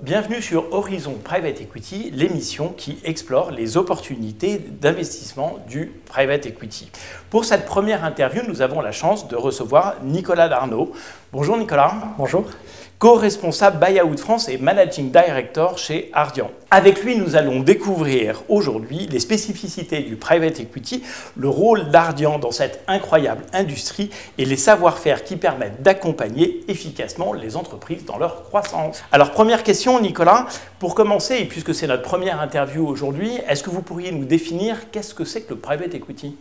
Bienvenue sur Horizon Private Equity, l'émission qui explore les opportunités d'investissement du Private Equity. Pour cette première interview, nous avons la chance de recevoir Nicolas Darnaud. Bonjour Nicolas. Bonjour. Co-responsable Buyout France et Managing Director chez Ardian. Avec lui, nous allons découvrir aujourd'hui les spécificités du Private Equity, le rôle d'Ardian dans cette incroyable industrie et les savoir-faire qui permettent d'accompagner efficacement les entreprises dans leur croissance. Alors première question Nicolas, pour commencer, et puisque c'est notre première interview aujourd'hui, est-ce que vous pourriez nous définir qu'est-ce que c'est que le Private Equity ?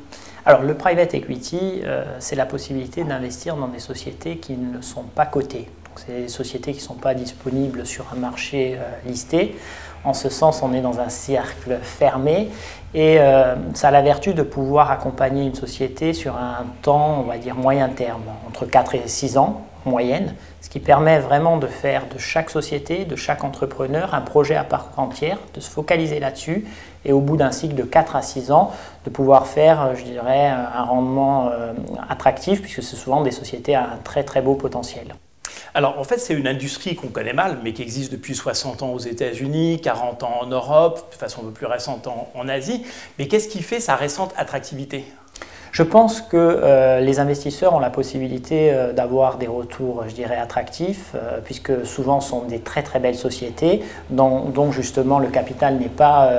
Alors le Private Equity, c'est la possibilité d'investir dans des sociétés qui ne sont pas cotées. C'est des sociétés qui ne sont pas disponibles sur un marché listé. En ce sens, on est dans un cercle fermé et ça a la vertu de pouvoir accompagner une société sur un temps, on va dire, moyen terme, entre 4 et 6 ans en moyenne, ce qui permet vraiment de faire de chaque société, de chaque entrepreneur, un projet à part entière, de se focaliser là-dessus et au bout d'un cycle de 4 à 6 ans, de pouvoir faire, je dirais, un rendement attractif puisque c'est souvent des sociétés à un très très beau potentiel. Alors en fait, c'est une industrie qu'on connaît mal, mais qui existe depuis 60 ans aux États-Unis, 40 ans en Europe, de façon un peu plus récente en Asie. Mais qu'est-ce qui fait sa récente attractivité ? Je pense que les investisseurs ont la possibilité d'avoir des retours, je dirais, attractifs, puisque souvent ce sont des très très belles sociétés dont justement le capital n'est pas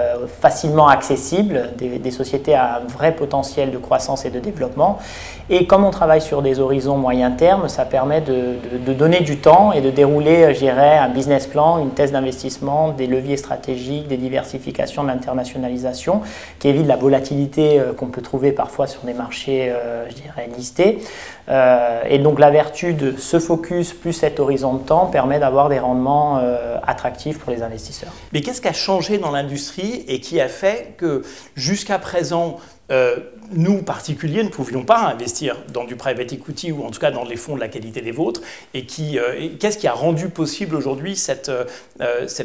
facilement accessible, des sociétés à un vrai potentiel de croissance et de développement. Et comme on travaille sur des horizons moyen terme, ça permet de donner du temps et de dérouler, je dirais, un business plan, une thèse d'investissement, des leviers stratégiques, des diversifications, de l'internationalisation, qui évite la volatilité qu'on peut trouver parfois sur des marchés, je dirais, listés. Et donc la vertu de ce focus plus cet horizon de temps permet d'avoir des rendements attractifs pour les investisseurs. Mais qu'est-ce qui a changé dans l'industrie et qui a fait que jusqu'à présent, nous, particuliers, ne pouvions pas investir dans du private equity ou en tout cas dans les fonds de la qualité des vôtres et qu'est-ce qui a rendu possible aujourd'hui cette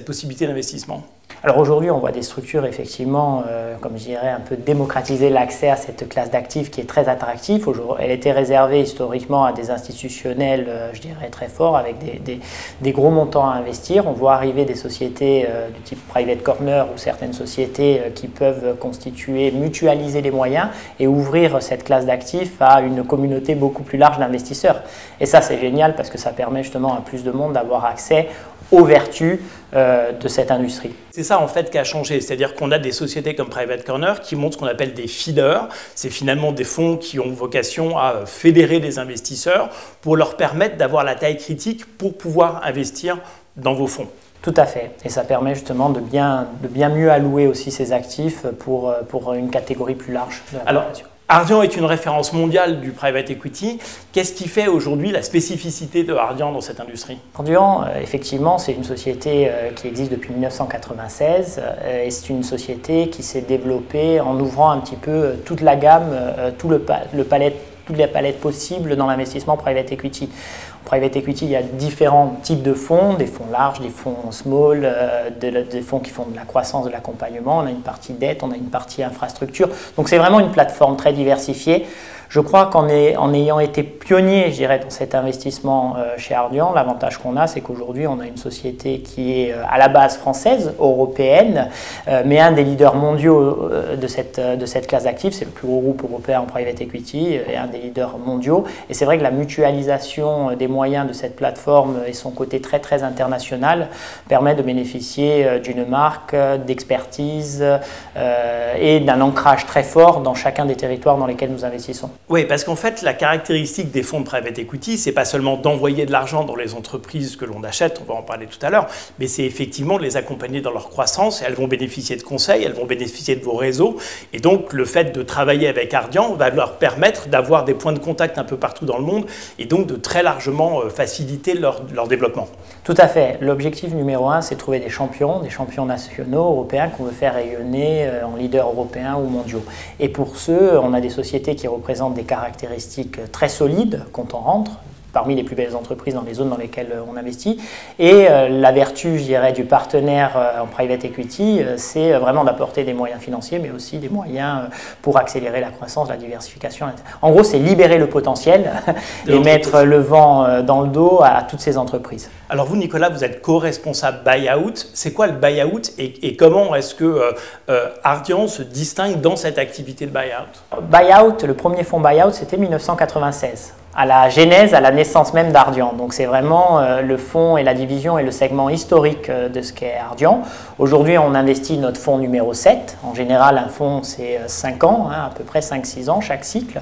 possibilité d'investissement ? Alors aujourd'hui, on voit des structures effectivement, comme je dirais, un peu démocratiser l'accès à cette classe d'actifs qui est très attractive. Elle était réservée historiquement à des institutionnels, je dirais, très forts avec des gros montants à investir. On voit arriver des sociétés du type Private Corner ou certaines sociétés qui peuvent constituer, mutualiser les moyens et ouvrir cette classe d'actifs à une communauté beaucoup plus large d'investisseurs. Et ça, c'est génial parce que ça permet justement à plus de monde d'avoir accès aux vertus de cette industrie. C'est ça en fait qui a changé, c'est-à-dire qu'on a des sociétés comme Private Corner qui montent ce qu'on appelle des feeders. C'est finalement des fonds qui ont vocation à fédérer des investisseurs pour leur permettre d'avoir la taille critique pour pouvoir investir dans vos fonds. Tout à fait, et ça permet justement de bien mieux allouer aussi ces actifs pour une catégorie plus large de la population. Ardian est une référence mondiale du private equity. Qu'est-ce qui fait aujourd'hui la spécificité de Ardian dans cette industrie ? Ardian, effectivement, c'est une société qui existe depuis 1996 et c'est une société qui s'est développée en ouvrant un petit peu toute la gamme, toute la palette possible dans l'investissement private equity. En private equity, il y a différents types de fonds, des fonds larges, des fonds small, des fonds qui font de la croissance, de l'accompagnement. On a une partie dette, on a une partie infrastructure. Donc c'est vraiment une plateforme très diversifiée. Je crois qu'en ayant été pionnier, je dirais, dans cet investissement chez Ardian, l'avantage qu'on a, c'est qu'aujourd'hui, on a une société qui est à la base française, européenne, mais un des leaders mondiaux de cette classe d'actifs. C'est le plus gros groupe européen en private equity et un des leaders mondiaux. Et c'est vrai que la mutualisation des moyens de cette plateforme et son côté très, très international permet de bénéficier d'une marque, d'expertise et d'un ancrage très fort dans chacun des territoires dans lesquels nous investissons. Oui, parce qu'en fait, la caractéristique des fonds de private equity, c'est pas seulement d'envoyer de l'argent dans les entreprises que l'on achète, on va en parler tout à l'heure, mais c'est effectivement de les accompagner dans leur croissance et elles vont bénéficier de conseils, elles vont bénéficier de vos réseaux. Et donc, le fait de travailler avec Ardian va leur permettre d'avoir des points de contact un peu partout dans le monde et donc de très largement faciliter leur développement. Tout à fait. L'objectif numéro 1, c'est de trouver des champions nationaux, européens qu'on veut faire rayonner en leaders européens ou mondiaux. Et pour ce, on a des sociétés qui représentent des caractéristiques très solides quand on rentre, parmi les plus belles entreprises dans les zones dans lesquelles on investit. Et la vertu, je dirais, du partenaire en private equity, c'est vraiment d'apporter des moyens financiers, mais aussi des moyens pour accélérer la croissance, la diversification. En gros, c'est libérer le potentiel et mettre le vent dans le dos à toutes ces entreprises. Alors vous, Nicolas, vous êtes co-responsable buyout. C'est quoi le buyout et comment est-ce que Ardian se distingue dans cette activité de buyout? Buyout, le premier fonds buyout, c'était 1996. À la genèse, à la naissance même d'Ardian. Donc c'est vraiment le fonds et la division et le segment historique de ce qu'est Ardian. Aujourd'hui, on investit notre fonds numéro 7. En général, un fonds, c'est 5 ans, à peu près 5-6 ans chaque cycle.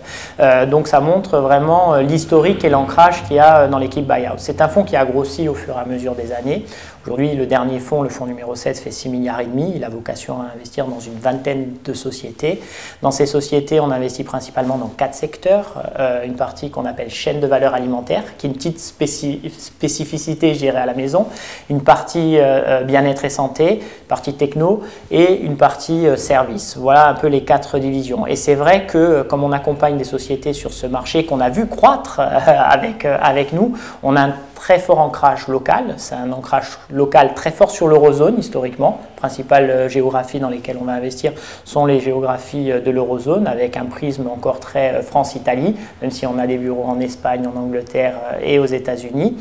Donc ça montre vraiment l'historique et l'ancrage qu'il y a dans l'équipe buyout. C'est un fonds qui a grossi au fur et à mesure des années. Aujourd'hui, le dernier fonds, le fonds numéro 7, fait 6,5 milliards. Il a vocation à investir dans une vingtaine de sociétés. Dans ces sociétés, on investit principalement dans 4 secteurs. Une partie qu'on appelle chaîne de valeur alimentaire, qui est une petite spécificité, je dirais, à la maison. Une partie bien-être et santé, une partie techno et une partie service. Voilà un peu les 4 divisions. Et c'est vrai que comme on accompagne des sociétés sur ce marché qu'on a vu croître avec nous, on a un très fort ancrage local. C'est un ancrage local très fort sur l'eurozone historiquement. Les principales géographies dans lesquelles on va investir sont les géographies de l'eurozone, avec un prisme encore très France-Italie, même si on a des bureaux en Espagne, en Angleterre et aux États-Unis,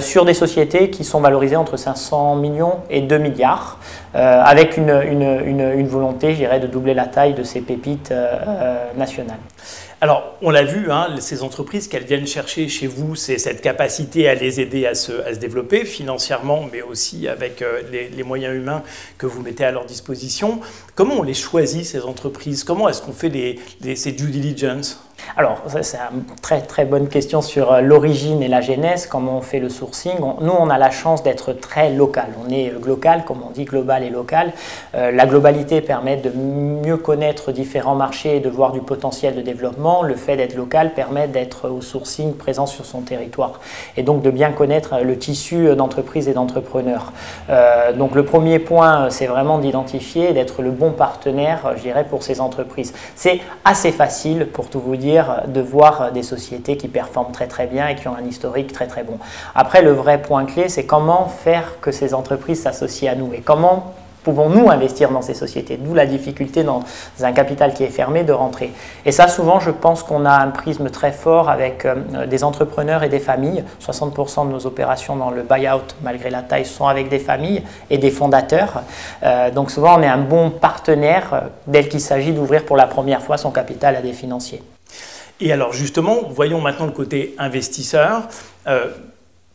sur des sociétés qui sont valorisées entre 500 millions et 2 milliards, avec une volonté, je dirais, de doubler la taille de ces pépites nationales. Alors, on l'a vu, ces entreprises qu'elles viennent chercher chez vous, c'est cette capacité à les aider à se développer financièrement, mais aussi avec les moyens humains que vous mettez à leur disposition. Comment on les choisit, ces entreprises? Comment est-ce qu'on fait ces due diligence? Alors, c'est une très bonne question sur l'origine et la genèse, comment on fait le sourcing. Nous, on a la chance d'être très local. On est local, comme on dit, global et local. La globalité permet de mieux connaître différents marchés et de voir du potentiel de développement. Le fait d'être local permet d'être au sourcing présent sur son territoire et donc de bien connaître le tissu d'entreprises et d'entrepreneurs. Donc, le premier point, c'est vraiment d'identifier, d'être le bon partenaire, je dirais, pour ces entreprises. C'est assez facile, pour tout vous dire, de voir des sociétés qui performent très bien et qui ont un historique très bon. Après, le vrai point clé, c'est comment faire que ces entreprises s'associent à nous et comment pouvons-nous investir dans ces sociétés, d'où la difficulté dans un capital qui est fermé de rentrer. Et ça, souvent, je pense qu'on a un prisme très fort avec des entrepreneurs et des familles. 60% de nos opérations dans le buyout, malgré la taille, sont avec des familles et des fondateurs. Donc souvent, on est un bon partenaire dès qu'il s'agit d'ouvrir pour la première fois son capital à des financiers. Et alors justement, voyons maintenant le côté investisseur.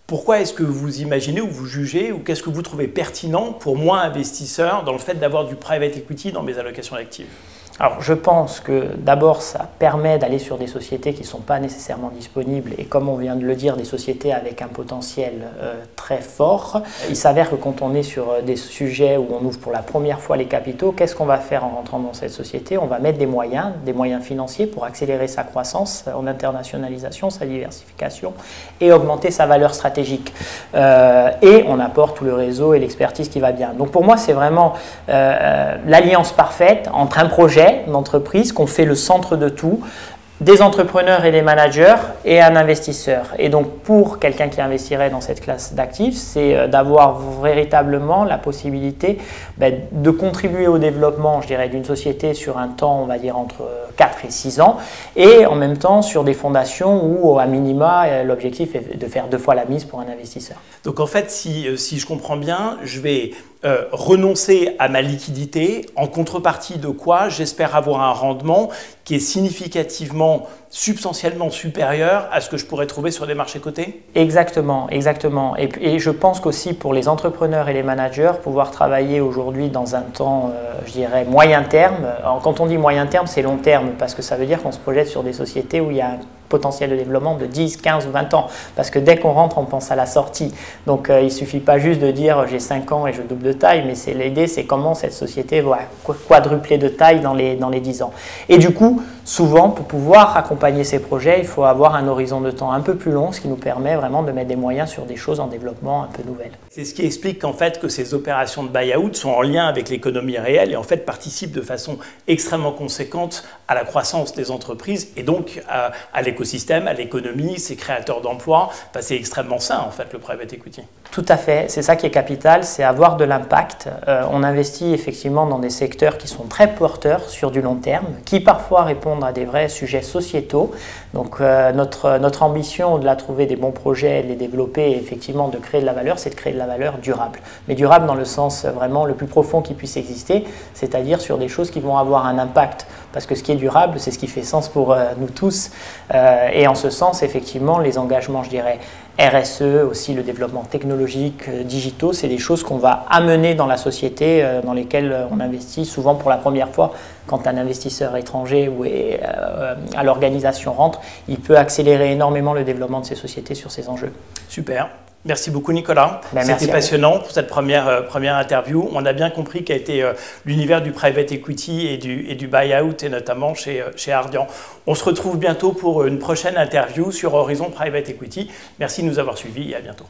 Pourquoi est-ce que vous imaginez ou vous jugez ou qu'est-ce que vous trouvez pertinent pour moi, investisseur, dans le fait d'avoir du private equity dans mes allocations d'actifs? Alors, je pense que d'abord, ça permet d'aller sur des sociétés qui ne sont pas nécessairement disponibles et comme on vient de le dire, des sociétés avec un potentiel très fort. Il s'avère que quand on est sur des sujets où on ouvre pour la première fois les capitaux, qu'est-ce qu'on va faire en rentrant dans cette société? On va mettre des moyens financiers pour accélérer sa croissance en internationalisation, sa diversification et augmenter sa valeur stratégique. Et on apporte tout le réseau et l'expertise qui va bien. Donc pour moi, c'est vraiment l'alliance parfaite entre un projet d'entreprise qu'on fait le centre de tout, des entrepreneurs et des managers et un investisseur. Et donc pour quelqu'un qui investirait dans cette classe d'actifs, c'est d'avoir véritablement la possibilité de contribuer au développement, je dirais, d'une société sur un temps, on va dire, entre 4 et 6 ans, et en même temps sur des fondations où, à minima, l'objectif est de faire 2 fois la mise pour un investisseur. Donc en fait, si je comprends bien, je vais renoncer à ma liquidité, en contrepartie de quoi j'espère avoir un rendement qui est significativement, substantiellement supérieur à ce que je pourrais trouver sur des marchés cotés? Exactement. Et je pense qu'aussi pour les entrepreneurs et les managers, pouvoir travailler aujourd'hui dans un temps, je dirais, moyen terme. Alors, quand on dit moyen terme, c'est long terme, parce que ça veut dire qu'on se projette sur des sociétés où il y a un potentiel de développement de 10, 15 ou 20 ans. Parce que dès qu'on rentre, on pense à la sortie. Donc il ne suffit pas juste de dire j'ai 5 ans et je double de taille, mais l'idée c'est comment cette société va quadrupler de taille dans les 10 ans. Et du coup, souvent, pour pouvoir accompagner ces projets, il faut avoir un horizon de temps un peu plus long, ce qui nous permet vraiment de mettre des moyens sur des choses en développement un peu nouvelles. C'est ce qui explique qu'en fait que ces opérations de buy-out sont en lien avec l'économie réelle et en fait participent de façon extrêmement conséquente à la croissance des entreprises et donc à l'écosystème, à l'économie, ces créateurs d'emplois. Enfin, c'est extrêmement sain en fait le private equity. Tout à fait, c'est ça qui est capital, c'est avoir de l'impact. On investit effectivement dans des secteurs qui sont très porteurs sur du long terme, qui parfois répondent à des vrais sujets sociétaux. Donc notre ambition, au-delà de trouver des bons projets, de les développer et effectivement de créer de la valeur, c'est de créer de la valeur durable. Mais durable dans le sens vraiment le plus profond qui puisse exister, c'est-à-dire sur des choses qui vont avoir un impact. Parce que ce qui est durable, c'est ce qui fait sens pour nous tous. Et en ce sens, effectivement, les engagements, je dirais, RSE, aussi le développement technologique, digitaux, c'est des choses qu'on va amener dans la société, dans lesquelles on investit souvent pour la première fois. Quand un investisseur étranger ou à l'organisation rentre, il peut accélérer énormément le développement de ces sociétés sur ces enjeux. Super. Merci beaucoup Nicolas, c'était passionnant pour cette première interview. On a bien compris qu'a été l'univers du private equity et du buy-out et notamment chez Ardian. On se retrouve bientôt pour une prochaine interview sur Horizon Private Equity. Merci de nous avoir suivis et à bientôt.